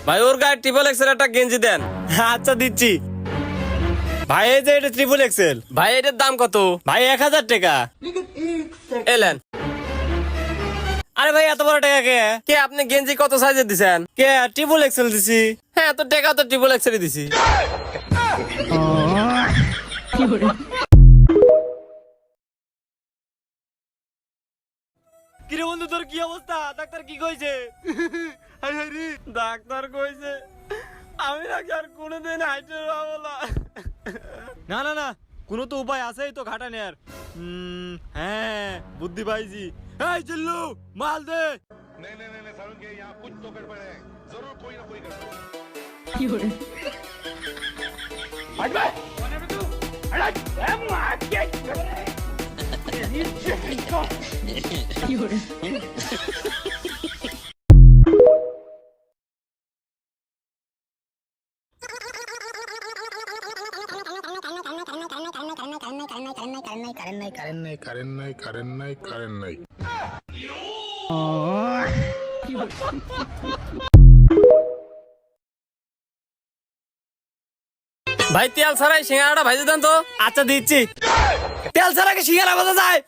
ভাই ওর গায়ে triple Excel একটা গেঞ্জি দেন। আচ্ছা দিচ্ছি ভাই। এই যে এটা ট্রিপল এক্সেল ভাই এটার দাম কত? ভাই 1000 টাকা। এলেন। আরে ভাই এত বড় টাকা কে? কে আপনি গেঞ্জি কত সাইজের দিছেন? কে ট্রিপল এক্সেল দিছি। হ্যাঁ তো টাকা তো ট্রিপল এক্সেলই দিছি। কিরে বন্ধু তোর কি অবস্থা? ডাক্তার কি কইছে? ডাক্তার কইছে আমি নাকি আর কোনোদিন হাইটে পাবো না। না না না, কোনো তো উপায় আছেই তো ঘাটা নেয়ার। হ্যাঁ বুদ্ধি পাইছি। এই চিল্লু মাল দে। नहीं नहीं नहीं सारुण के यहाँ कुछ तो गड़बड़ है जरूर कोई ना कोई गड़बड़ karen nahi ভাই তেল ছাড়াই সিঙ্গাড়াটা ভাইজে দেন তো। আচ্ছা দিচ্ছি। তেল ছাড়া কি সিঙ্গারা বাজা যায়?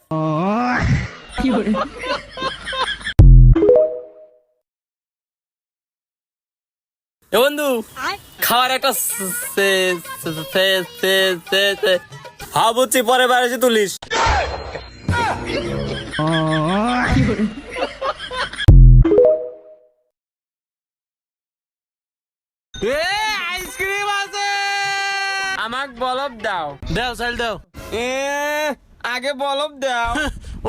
এ বন্ধু খাওয়ার একটা হ্যাঁ বুঝছি, পরে বার এসে তুলিস। আইসক্রিম আছে। আমাক বলব দাও। দাও সাইল দাও। এ আগে বলব দাও।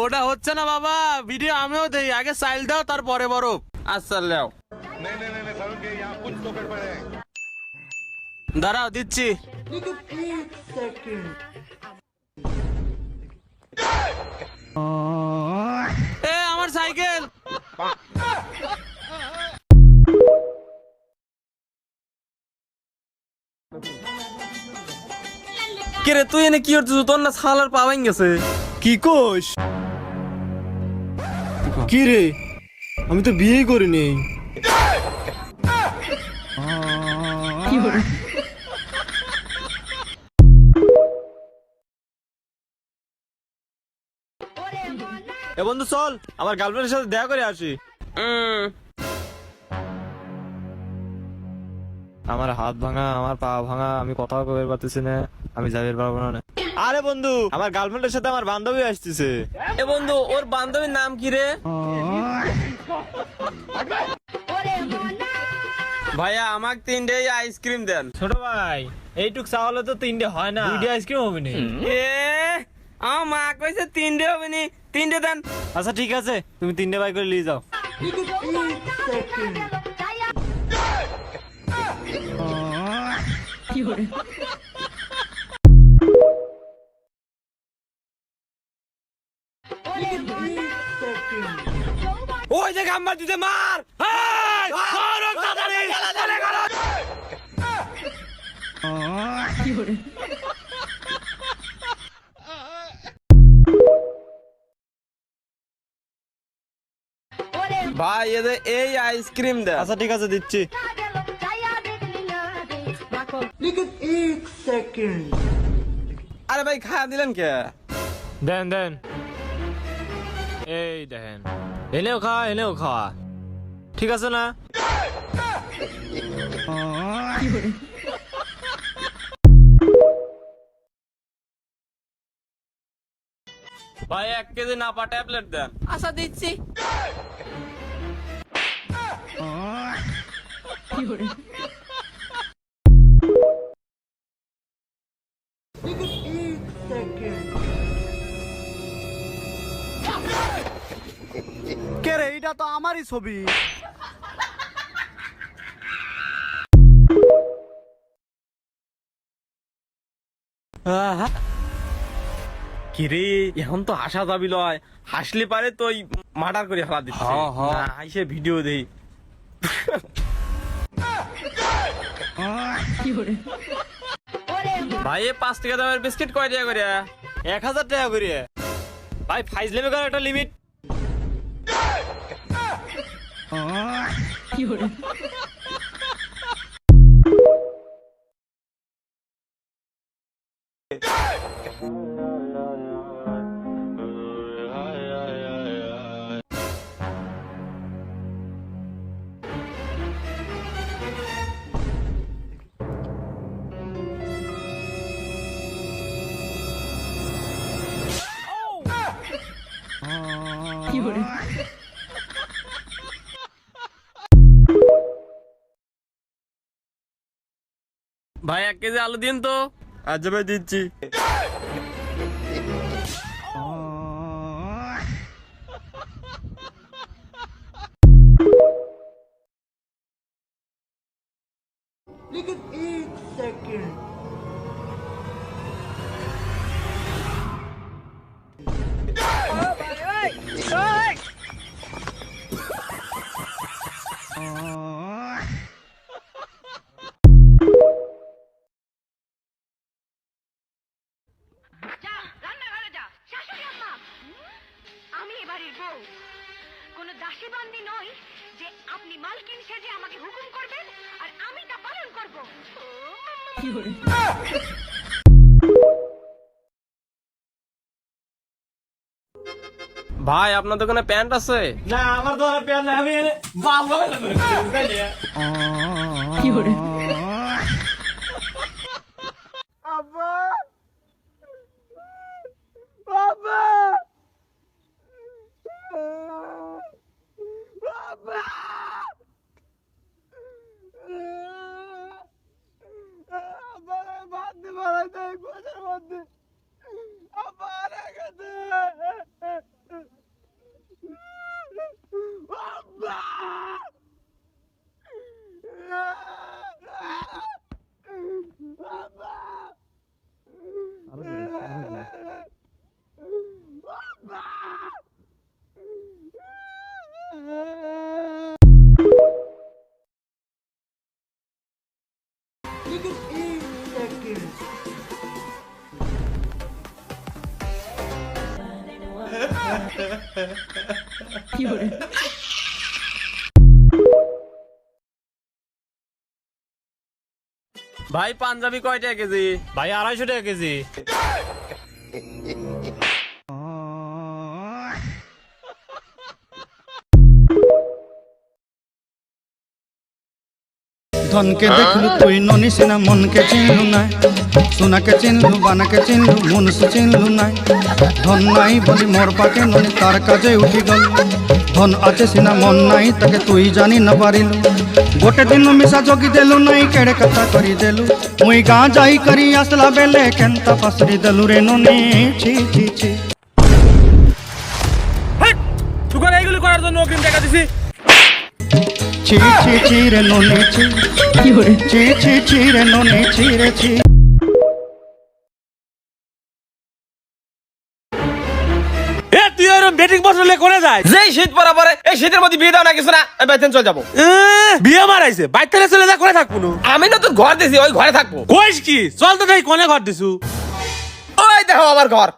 ওটা হচ্ছে না বাবা, ভিডিও আমিও দেই। আগে সাইল দাও তারপরে বরফ। আচ্ছা লেও। नहीं नहीं नहीं सारुण के यहाँ कुछ तो गड़बड़ है দাঁড়াও দিচ্ছি। এ আমার সাইকেল। কিরে তুই এনে কি করছিস? তোর না ছালার পা ভাঙ গেছে। কি কোষ? কি রে, আমি তো বিয়েই করিনি। এ বন্ধু চল আমার গার্লফ্রেন্ডের সাথে দেখা করে আসি। আমার হাত ভাঙা, আমার পা ভাঙা, আমি কথাও কইতে পারতেছি না, আমি যাইতে পারবো না। আরে বন্ধু আমার গার্লফ্রেন্ডের সাথে আমার বান্ধবী আসতেছে। এ বন্ধু ওর বান্ধবীর নাম কি রে? ভাইয়া আমাক 3টে আইসক্রিম দেন। ছোট ভাই এইটুক চাওয়ালে তো 3টে হয় না, 2টে আইসক্রিম হবে না। এ আমার মা কইছে 3টে হবে নি, 3টে দেন। আচ্ছা ঠিক আছে, তুমি 3টে বাই করে নিয়ে যাও। ওই যে গাম্বার দিতে মার। এই, মারো তাড়াতাড়ি। চলে গেল। ভাই এদের এই আইসক্রিম দেন। আচ্ছা ঠিক আছে দিচ্ছি। আরে ভাই খাওয়া দিলেন কে? দেন দেন, এই দেখেন, এনেও খাওয়া এনেও খাওয়া, ঠিক আছে না? ভাই 1 কেজি নাপা ট্যাবলেট দেন। আচ্ছা দিচ্ছি। কে রে, এটা তো আমারই ছবি। কিরে এখন তো হাসা যাবি লয়, হাসলে পারে তো মার্ডার করে ফেলা দিচ্ছে। না হাসে ভিডিও দেই। ভাই 5 টাকা দামের বিস্কিট কয় টাকা করে? 1000 টাকা করে। ভাই ফাইজলেমে করার একটা লিমিট। ভাই 1 কেজি আলু দিন তো। আচ্ছা ভাই দিচ্ছি। যা রান্নাঘরে যা। শাশুড়ি আম্মা, আমি এ বাড়ির বউ, কোন দাসী বান্দি নই যে আপনি মালকিন সেজে আমাকে হুকুম করবেন আর আমি তা পালন করব। ভাই আপনার দোকানে প্যান্ট আছে? না আমার তো প্যান নাই, আমি বাল আব্বা আব্বা আব্বা আব্বা ভাত দি মারা দেয় গোছের মধ্যে। আব্বা রেখে দে আব্বা। ভাই পাঞ্জাবি কয় টাকা কেজি? ভাই 250 টাকা কেজি। ধনকে দেখলু তুই ননিসিনা মনকে চিনলু নাই, সোনাকে চিনলু বানাকে চিনলু মনুষ চিনলু নাই। ধন নাই বলি মোর পাকে ননি তার কাজে উঠি গল, ধন আছে সিনা মন নাই তাকে তুই জানি না পারিলু। গোটে দিন মিশা জগি দেলু নাই কেড়ে কথা করি দেলু, মুই গাঁ যাই করি আসলা বেলে কেনতা পাসরি দেলু রে ননি ছি ছি ছি। দোকানে এইগুলি করার জন্য অগ্রিম টাকা দিছি। ছি ছি ছি রে ননি ছি, ছি ছি ছি রে ননি ছি রে ছি। এ তুই এরকম বেটিং বসলে করে যায়? যেই শীত পড়া পরে এই শীতের মধ্যে বিয়ে দাও না কিছু না, আমি বাইতেন চলে যাবো। বিয়ে মারাইছে, বাইতে চলে যা করে থাকবো না। আমি না তোর ঘর দিছি, ওই ঘরে থাকবো। কইস কি? চল তো তাই কোনে ঘর দিছু? ওই দেখো আমার ঘর।